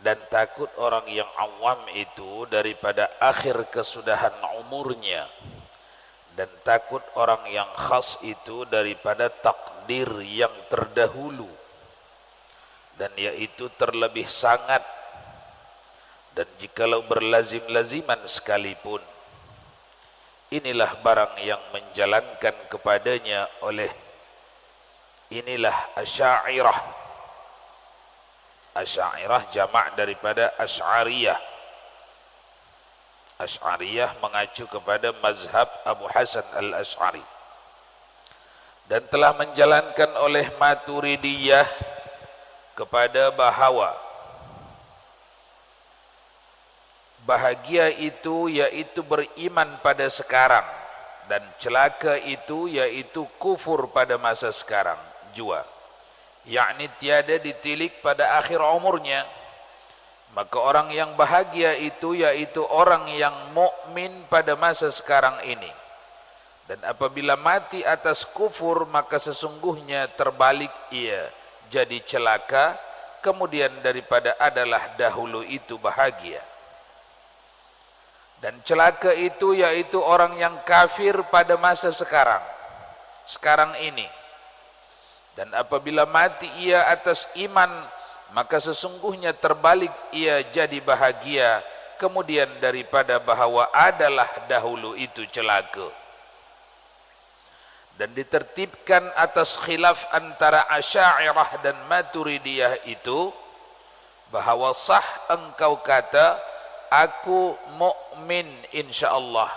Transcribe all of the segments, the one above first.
dan takut orang yang awam itu daripada akhir kesudahan umurnya, dan takut orang yang khas itu daripada takdir yang terdahulu, dan yaitu terlebih sangat. Dan jikalau berlazim-laziman sekalipun, inilah barang yang menjalankan kepadanya oleh inilah Asy'ariyah. Asy'ariyah jamak daripada Asy'ariyah. Asy'ariyah mengacu kepada mazhab Abu Hasan al-Asy'ari, dan telah menjalankan oleh Maturidiyah kepada bahawa bahagia itu yaitu beriman pada sekarang, dan celaka itu yaitu kufur pada masa sekarang jua, yakni tiada ditilik pada akhir umurnya. Maka orang yang bahagia itu yaitu orang yang mukmin pada masa sekarang ini, dan apabila mati atas kufur maka sesungguhnya terbalik ia jadi celaka, kemudian daripada adalah dahulu itu bahagia. Dan celaka itu yaitu orang yang kafir pada masa sekarang ini, dan apabila mati ia atas iman maka sesungguhnya terbalik ia jadi bahagia, kemudian daripada bahawa adalah dahulu itu celaka. Dan ditertibkan atas khilaf antara Asy'ariyah dan Maturidiyah itu, bahawa sah engkau kata aku mukmin insyaallah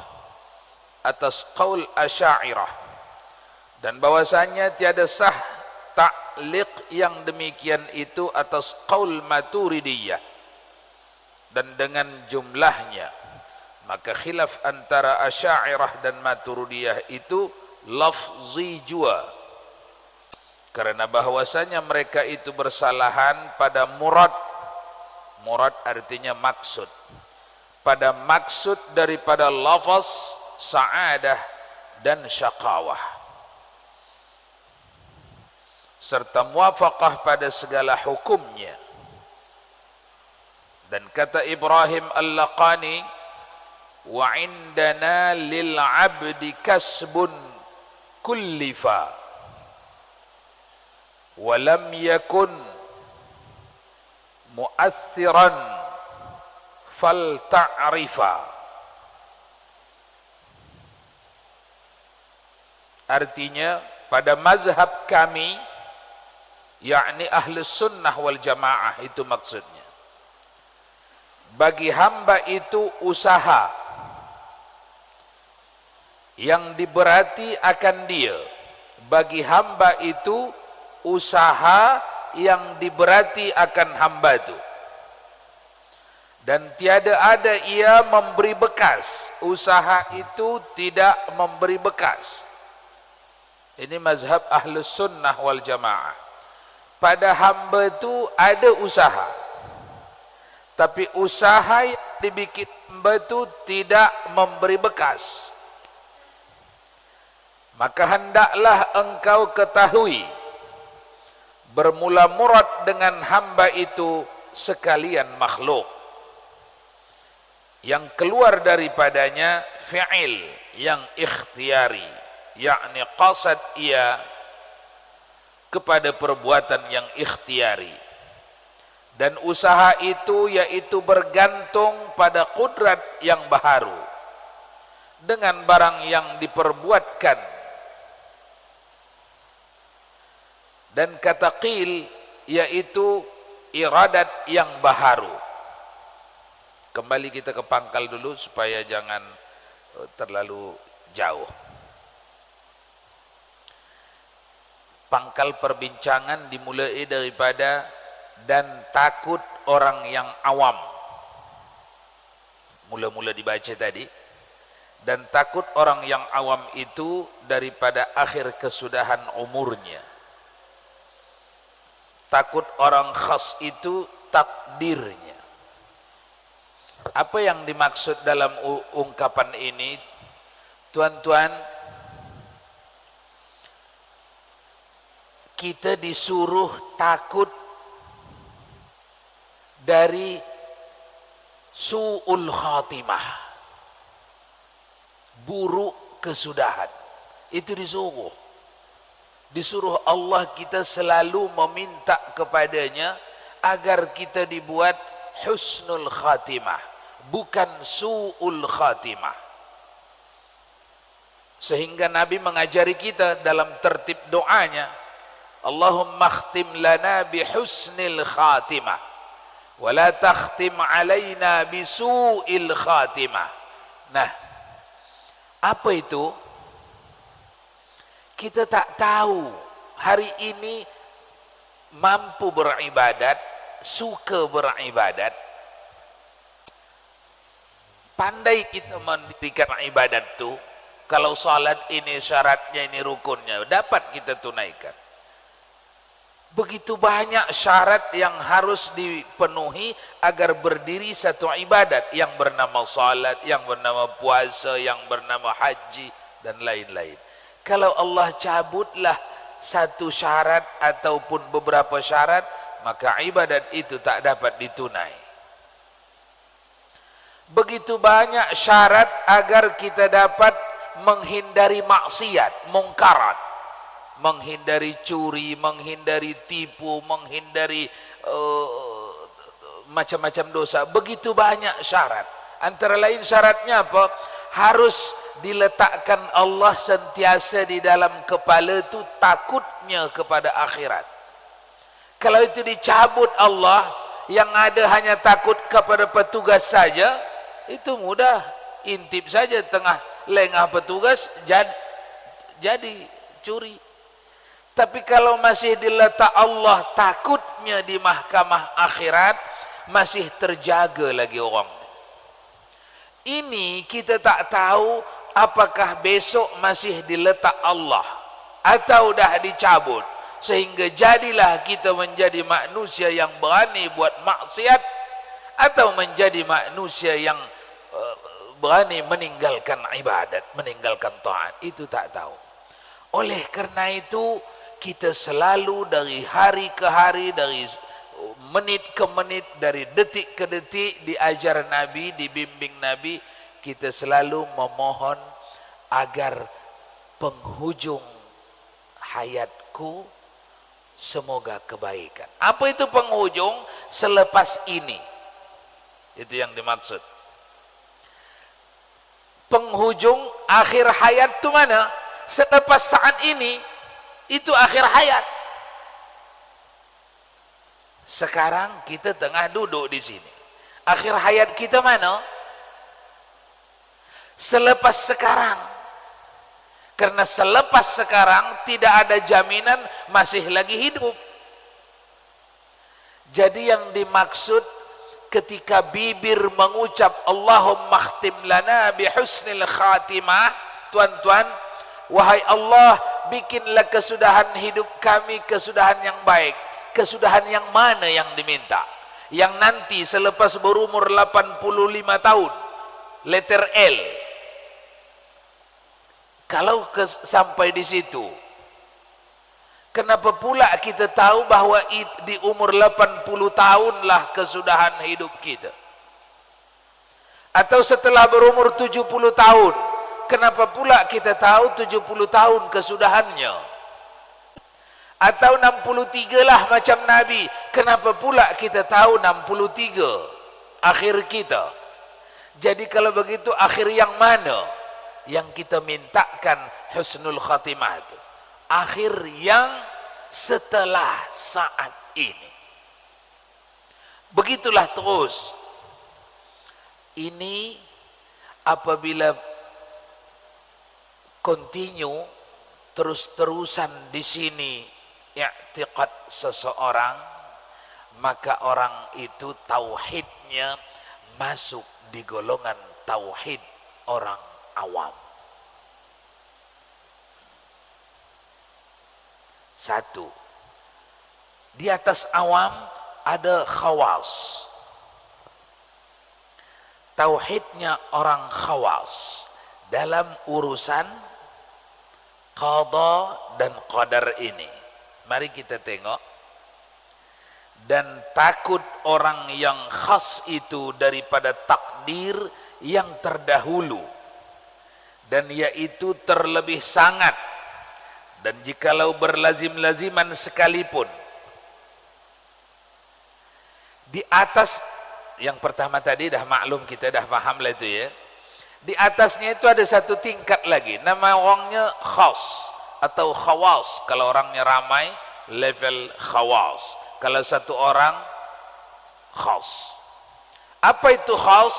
atas qaul Asy'ariyah, dan bahwasanya tiada sah ta'liq yang demikian itu atas qaul Maturidiyah. Dan dengan jumlahnya maka khilaf antara Asy'ariyah dan Maturidiyah itu lafzi jua, karena bahwasanya mereka itu bersalahan pada murad. Murad artinya maksud, pada maksud daripada lafaz sa'adah dan syaqawah, serta muafaqah pada segala hukumnya. Dan kata Ibrahim Al-Laqani, wa indana lil abdi kasbun kullifa wa lam yakun mu'athiran fal ta'rifa. Artinya pada mazhab kami, yakni ahli sunnah wal jamaah, itu maksudnya bagi hamba itu usaha yang diberati akan dia. Bagi hamba itu usaha yang diberati akan hamba itu, dan tiada ada ia memberi bekas. Usaha itu tidak memberi bekas. Ini mazhab ahlus sunnah wal jamaah. Pada hamba itu ada usaha, tapi usaha yang dibikin hamba itu tidak memberi bekas. Maka hendaklah engkau ketahui, bermula murad dengan hamba itu sekalian makhluk, yang keluar daripadanya fi'il yang ikhtiari, yakni qasad ia kepada perbuatan yang ikhtiari. Dan usaha itu yaitu bergantung pada kudrat yang baharu dengan barang yang diperbuatkan. Dan kata qil yaitu iradat yang baharu. Kembali kita ke pangkal dulu supaya jangan terlalu jauh. Pangkal perbincangan dimulai daripada dan takut orang yang awam. Mula-mula dibaca tadi, dan takut orang yang awam itu daripada akhir kesudahan umurnya. Takut orang khas itu takdirnya. Apa yang dimaksud dalam ungkapan ini, tuan-tuan? Kita disuruh takut dari su'ul khatimah, buruk kesudahan. Itu disuruh Allah kita selalu meminta kepadanya agar kita dibuat husnul khatimah, bukan su'ul khatimah. Sehingga Nabi mengajari kita dalam tertib doanya, Allahumma khtim lana bi husnil khatimah wa la takhtim alaina bi su'il khatimah. Nah, apa itu? Kita tak tahu hari ini mampu beribadat, suka beribadat, pandai kita mendirikan ibadat itu. Kalau salat ini syaratnya, ini rukunnya, dapat kita tunaikan. Begitu banyak syarat yang harus dipenuhi agar berdiri satu ibadat yang bernama salat, yang bernama puasa, yang bernama haji, dan lain-lain. Kalau Allah cabutlah satu syarat ataupun beberapa syarat, maka ibadat itu tak dapat ditunai. Begitu banyak syarat agar kita dapat menghindari maksiat, mungkarat, menghindari curi, menghindari tipu, menghindari macam-macam dosa. Begitu banyak syarat. Antara lain syaratnya apa? Harus diletakkan Allah sentiasa di dalam kepala itu takutnya kepada akhirat. Kalau itu dicabut Allah, yang ada hanya takut kepada petugas saja, itu mudah, intip saja tengah lengah petugas jadi curi. Tapi kalau masih diletak Allah takutnya di mahkamah akhirat, masih terjaga lagi orang. Ini kita tak tahu apakah besok masih diletak Allah atau dah dicabut, sehingga jadilah kita menjadi manusia yang berani buat maksiat atau menjadi manusia yang berani meninggalkan ibadat, meninggalkan taat. Itu tak tahu. Oleh kerana itu kita selalu dari hari ke hari, dari menit ke menit, dari detik ke detik diajar Nabi, dibimbing Nabi, kita selalu memohon agar penghujung hayatku semoga kebaikan. Apa itu penghujung? Selepas ini. Itu yang dimaksud. Penghujung akhir hayat itu mana? Selepas saat ini, itu akhir hayat. Sekarang kita tengah duduk di sini. Akhir hayat kita mana? Selepas sekarang. Karena selepas sekarang tidak ada jaminan masih lagi hidup. Jadi yang dimaksud ketika bibir mengucap Allahumma khtim lana bi husnil khatimah, tuan-tuan, wahai Allah, bikinlah kesudahan hidup kami kesudahan yang baik. Kesudahan yang mana yang diminta? Yang nanti selepas berumur 85 tahun, letter L. Kalau sampai di situ, kenapa pula kita tahu bahwa di umur 80 tahunlah kesudahan hidup kita? Atau setelah berumur 70 tahun, kenapa pula kita tahu 70 tahun kesudahannya? Atau 63 lah macam Nabi, kenapa pula kita tahu 63 akhir kita? Jadi kalau begitu akhir yang mana yang kita mintakan husnul khatimah itu? Akhir yang setelah saat ini. Begitulah terus. Ini apabila continue terus-terusan di sini i'tiqad seseorang, maka orang itu tauhidnya masuk di golongan tauhid orang awam. Satu, di atas awam ada khawas. Tauhidnya orang khawas dalam urusan qada dan qadar ini. Mari kita tengok dan takut orang yang khas itu daripada takdir yang terdahulu, dan yaitu terlebih sangat, dan jikalau berlazim-laziman sekalipun. Di atas yang pertama tadi dah maklum, kita dah faham lah itu ya. Di atasnya itu ada satu tingkat lagi, nama orangnya khas atau khawas. Kalau orangnya ramai, level khawas. Kalau satu orang, khas. Apa itu khas?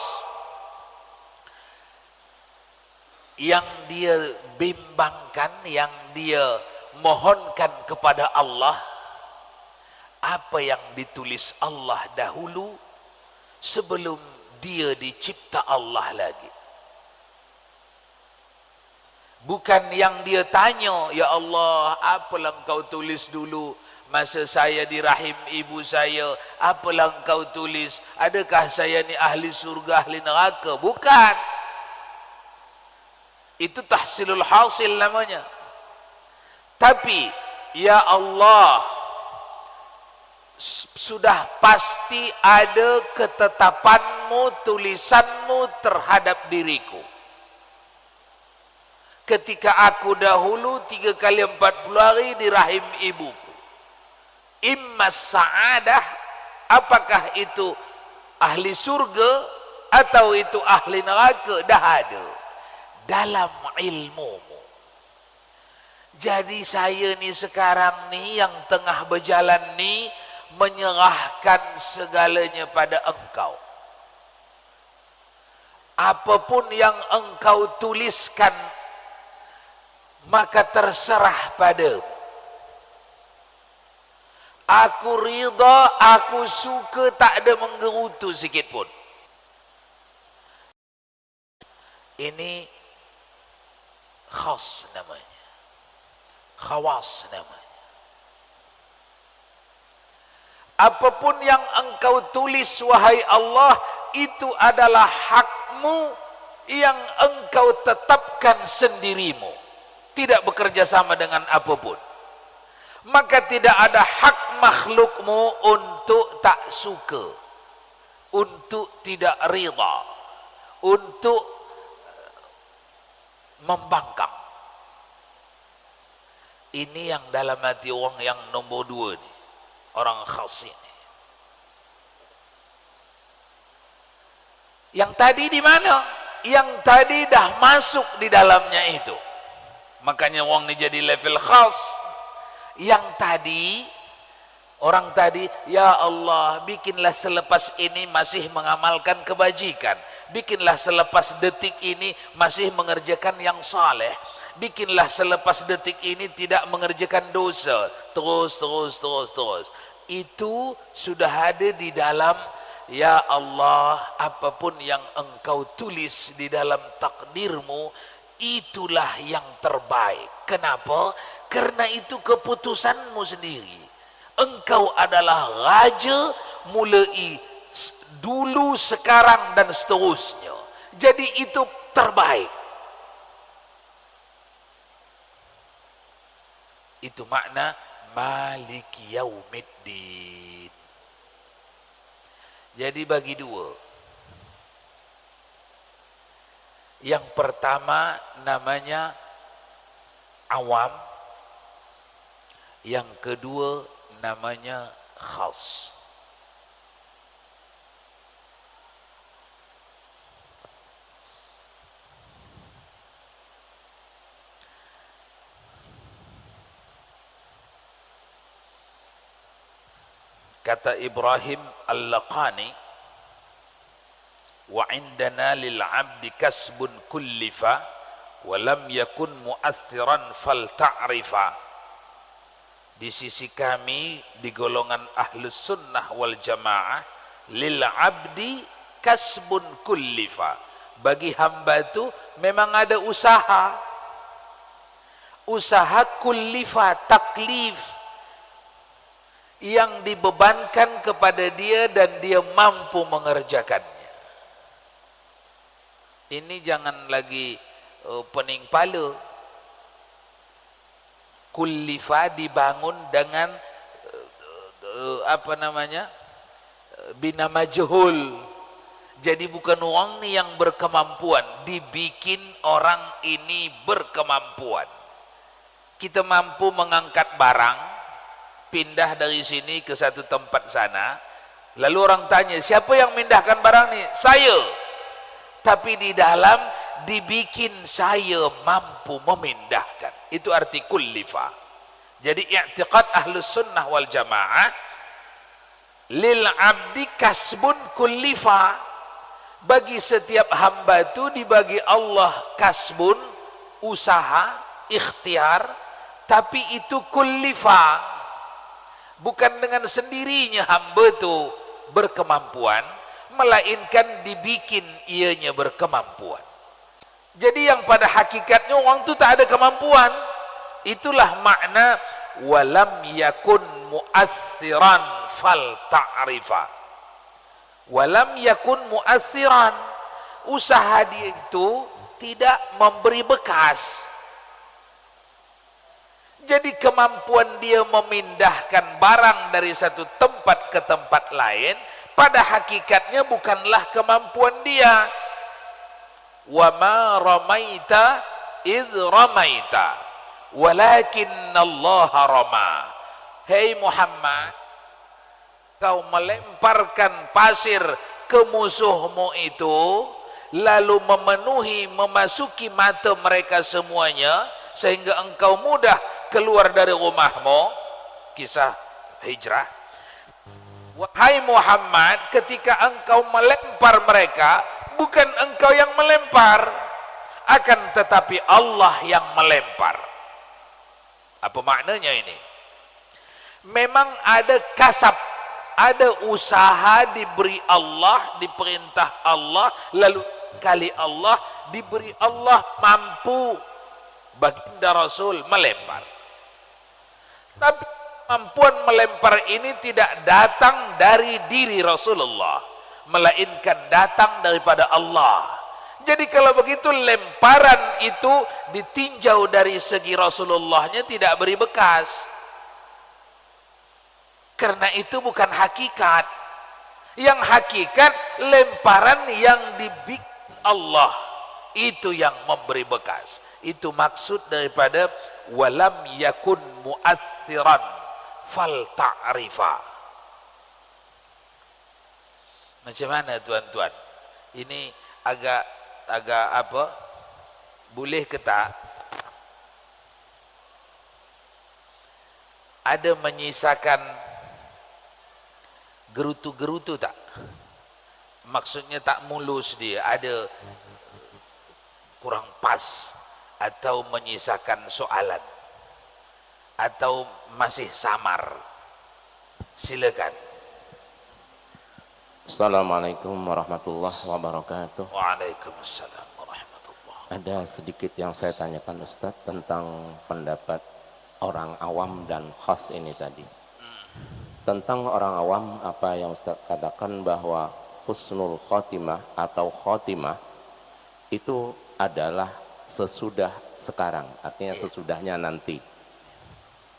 Yang dia bimbangkan, yang dia mohonkan kepada Allah, apa yang ditulis Allah dahulu sebelum dia dicipta Allah lagi. Bukan yang dia tanya, ya Allah, apalah engkau tulis dulu masa saya di rahim ibu saya, apalah engkau tulis, adakah saya ni ahli surga, ahli neraka? Bukan. Itu tahsilul hasil namanya. Tapi ya Allah, sudah pasti ada ketetapanmu, tulisanmu terhadap diriku. Ketika aku dahulu 3 kali 40 hari di rahim ibuku, imma sa'adah, apakah itu ahli surga atau itu ahli neraka, dah ada dalam ilmumu. Jadi saya ni sekarang ni yang tengah berjalan ni menyerahkan segalanya pada engkau. Apapun yang engkau tuliskan, maka terserah padamu. Aku ridha, aku suka, tak ada menggerutu sikit pun. Ini khas namanya, khawas namanya. Apapun yang engkau tulis wahai Allah, itu adalah hakmu yang engkau tetapkan sendirimu, tidak bekerja sama dengan apapun. Maka tidak ada hak makhlukmu untuk tak suka, untuk tidak rida, untuk membangkang. Ini yang dalam hati orang yang nombor 2 ni, orang khas ini. Yang tadi di mana? Yang tadi dah masuk di dalamnya itu. Makanya orang ni jadi level khas. Yang tadi, orang tadi, ya Allah, bikinlah selepas ini masih mengamalkan kebajikan, bikinlah selepas detik ini masih mengerjakan yang saleh, bikinlah selepas detik ini tidak mengerjakan dosa, terus. Itu sudah ada di dalam, ya Allah, apapun yang engkau tulis di dalam takdirmu, itulah yang terbaik. Kenapa? Karena itu keputusanmu sendiri. Engkau adalah raja mulai dulu, sekarang dan seterusnya. Jadi itu terbaik. Itu makna Maliki Yaumiddin. Jadi bagi 2. Yang pertama namanya awam, yang kedua namanya khas. Kata Ibrahim Al-Laqani, wa indana lil 'abdi kasbun kullifa wa lam yakun mu'athiran fal ta'rifa. Di sisi kami di golongan ahlus sunnah wal jamaah, lil 'abdi kasbun kullifa, bagi hamba itu memang ada usaha. Usaha kullifa, taklif, yang dibebankan kepada dia dan dia mampu mengerjakannya. Ini jangan lagi pening pala. Kullifa dibangun dengan apa namanya, bina majhul. Jadi bukan orang ni yang berkemampuan, dibikin orang ini berkemampuan. Kita mampu mengangkat barang, pindah dari sini ke satu tempat sana, lalu orang tanya, siapa yang mindahkan barang ni? Saya. Tapi di dalam dibikin saya mampu memindahkan. Itu arti kullifa. Jadi i'tiqad ahlus sunnah wal jamaah, lil abdi kasbun kullifa. Bagi setiap hamba itu dibagi Allah kasbun, usaha, ikhtiar, tapi itu kullifa. Bukan dengan sendirinya hamba itu berkemampuan, melainkan dibikin ianya berkemampuan. Jadi yang pada hakikatnya orang itu tak ada kemampuan. Itulah makna walam yakun mu'assiran fal ta'rifa. Walam yakun mu'assiran, usaha dia itu tidak memberi bekas. Jadi kemampuan dia memindahkan barang dari satu tempat ke tempat lain, pada hakikatnya bukanlah kemampuan dia. Wa ma ramaita idh ramaita walakinnallaha rama. Hei Muhammad, kau melemparkan pasir ke musuhmu itu, lalu memenuhi, memasuki mata mereka semuanya, sehingga engkau mudah keluar dari rumahmu. Kisah hijrah. Wahai Muhammad, ketika engkau melempar mereka, bukan engkau yang melempar, akan tetapi Allah yang melempar. Apa maknanya ini? Memang ada kasab, ada usaha diberi Allah, diperintah Allah, lalu kali Allah diberi Allah mampu baginda Rasul melempar. Tapi kemampuan melempar ini tidak datang dari diri Rasulullah, melainkan datang daripada Allah. Jadi kalau begitu lemparan itu ditinjau dari segi Rasulullahnya tidak beri bekas. Karena itu bukan hakikat. Yang hakikat lemparan yang dibikin Allah, itu yang memberi bekas. Itu maksud daripada walam yakun mu'assiran fal ta'rifa. Macam mana tuan-tuan? Ini agak apa? Boleh ke tak? Ada menyisakan gerutu-gerutu tak? Maksudnya tak mulus dia, ada kurang pas, atau menyisakan soalan, atau masih samar. Silakan. Assalamualaikum warahmatullahi wabarakatuh. Waalaikumsalam warahmatullahi. Ada sedikit yang saya tanyakan Ustadz tentang pendapat orang awam dan khas ini tadi. Tentang orang awam, apa yang Ustaz katakan bahwa husnul khotimah atau khotimah itu adalah sesudah sekarang, artinya sesudahnya nanti.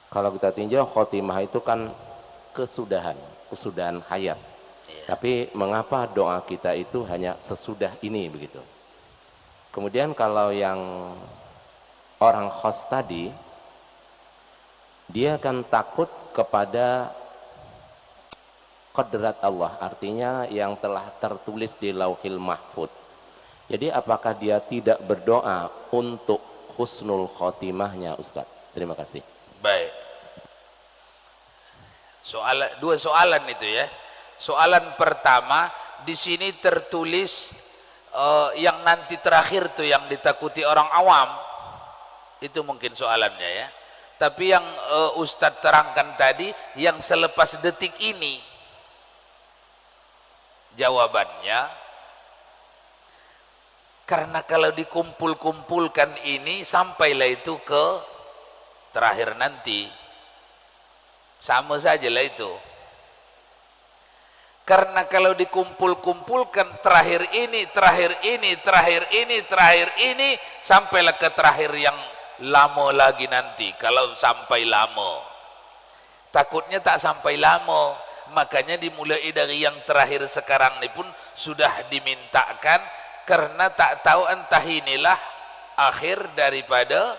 Kalau kita tinjau khotimah itu kan kesudahan hayat. Tapi mengapa doa kita itu hanya sesudah ini begitu? Kemudian kalau yang orang khos tadi, dia akan takut kepada qadrat Allah, artinya yang telah tertulis di Lauhil Mahfud. Jadi apakah dia tidak berdoa untuk husnul khotimahnya Ustaz? Terima kasih. Baik. Dua soalan itu ya. Soalan pertama, di sini tertulis yang nanti terakhir tuh yang ditakuti orang awam. Itu mungkin soalannya ya. Tapi yang Ustadz terangkan tadi, yang selepas detik ini, jawabannya, karena kalau dikumpul-kumpulkan ini sampailah itu ke terakhir nanti, sama sajalah itu. Karena kalau dikumpul-kumpulkan terakhir ini, sampailah ke terakhir yang lama lagi nanti, kalau sampai lama. takutnya tak sampai lama, makanya dimulai dari yang terakhir sekarang ini pun sudah dimintakan, karena tak tahu entah inilah akhir daripada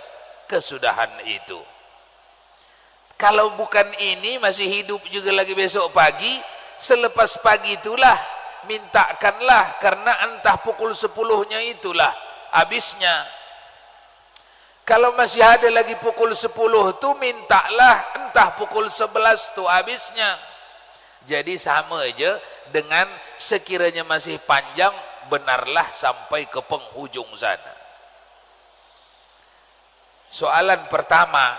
kesudahan itu. Kalau bukan ini masih hidup juga lagi besok pagi, selepas pagi itulah mintakanlah, karena entah pukul 10-nya itulah habisnya. Kalau masih ada lagi pukul 10 tu mintalah, entah pukul 11 tu habisnya. Jadi sama aja dengan sekiranya masih panjang, benarlah sampai ke penghujung sana. Soalan pertama,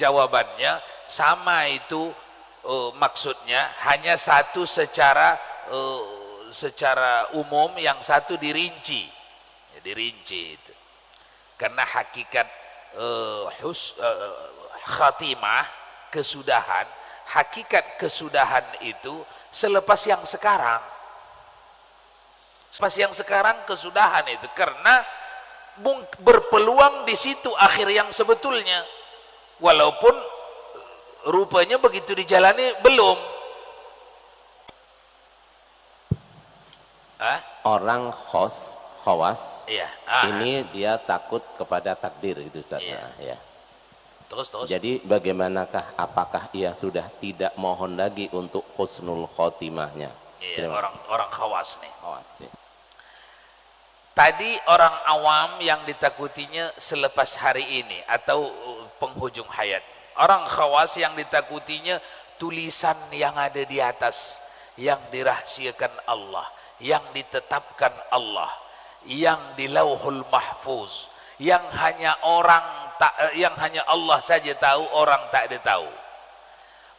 jawabannya sama itu, maksudnya hanya satu secara umum, yang satu dirinci. Ya, dirinci itu. Karena hakikat khatimah, kesudahan, hakikat kesudahan itu selepas yang sekarang. Selepas yang sekarang kesudahan itu, karena berpeluang di situ akhir yang sebetulnya. Walaupun rupanya begitu dijalani belum. Orang khawas, iya. ini dia takut kepada takdir itu, Ustaz. Iya. Ya. Terus. Jadi bagaimanakah, apakah ia sudah tidak mohon lagi untuk husnul khotimahnya? Iya, orang khawas nih. Khawas, ya. Tadi orang awam yang ditakutinya selepas hari ini atau penghujung hayat. Orang khawas yang ditakutinya tulisan yang ada di atas, yang dirahsiakan Allah, yang ditetapkan Allah, yang di lauhul mahfuz, yang hanya Allah saja tahu, orang tak ada tahu.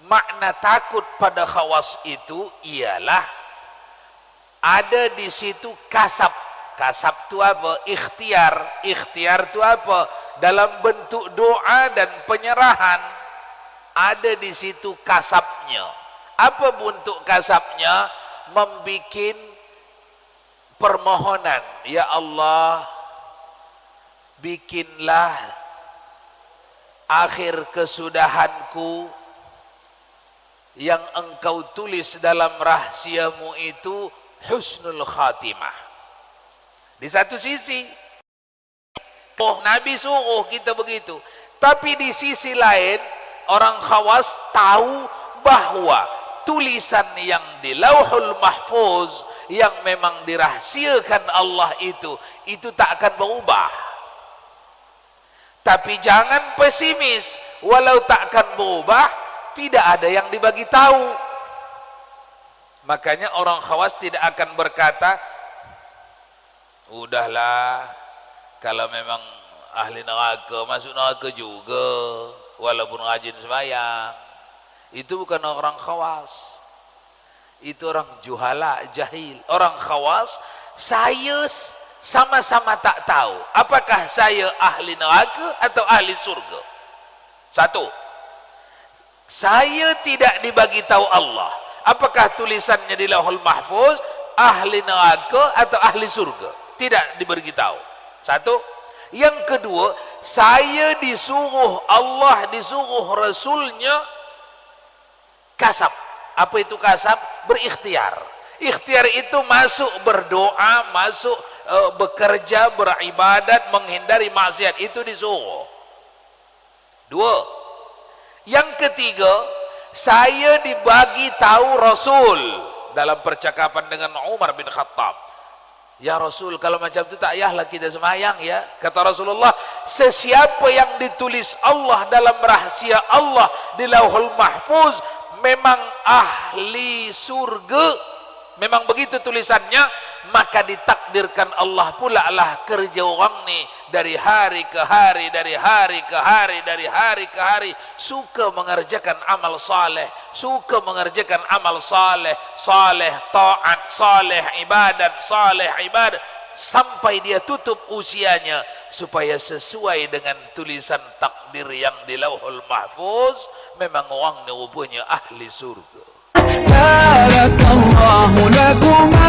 Makna takut pada khawas itu ialah ada di situ kasab. Kasab itu apa? Ikhtiar. Ikhtiar itu apa? Dalam bentuk doa dan penyerahan. Ada di situ kasabnya. Apa bentuk kasabnya? Membikin permohonan. Ya Allah, bikinlah akhir kesudahanku yang engkau tulis dalam rahsiamu itu husnul khatimah. Di satu sisi, Nabi suruh kita begitu. Tapi di sisi lain, orang khawas tahu bahwa tulisan yang di lauhul mahfuz, yang memang dirahsiakan Allah itu tak akan berubah. Tapi jangan pesimis, walau tak akan berubah, tidak ada yang dibagi tahu. Makanya orang khawas tidak akan berkata, udahlah, kalau memang ahli neraka, masuk neraka juga walaupun rajin sembahyang. Itu bukan orang khawas, itu orang juhala, jahil. Orang khawas, saya sama-sama tak tahu apakah saya ahli neraka atau ahli surga. Satu, saya tidak dibagi tahu Allah apakah tulisannya di lauhul mahfuz ahli neraka atau ahli surga. Tidak diberitahu. Satu. Yang kedua, saya disuruh Allah, disuruh Rasulnya kasab. Apa itu kasab? Berikhtiar. Ikhtiar itu masuk berdoa, masuk bekerja, beribadat, menghindari maksiat. Itu disuruh. Dua. Yang ketiga, saya dibagi tahu Rasul dalam percakapan dengan Umar bin Khattab. Ya Rasul, kalau macam itu tak payahlah kita sembahyang ya. Kata Rasulullah, sesiapa yang ditulis Allah dalam rahasia Allah di lauhul mahfuz memang ahli surga, memang begitu tulisannya, maka ditakdirkan Allah pula lah kerja orang ni dari hari ke hari, dari hari ke hari, dari hari ke hari, suka mengerjakan amal saleh, suka mengerjakan amal saleh, saleh taat, saleh ibadat, saleh ibadat, sampai dia tutup usianya, supaya sesuai dengan tulisan takdir yang di lauhul mahfuz, memang orang ni rupanya ahli surga. Barakallahu lakum.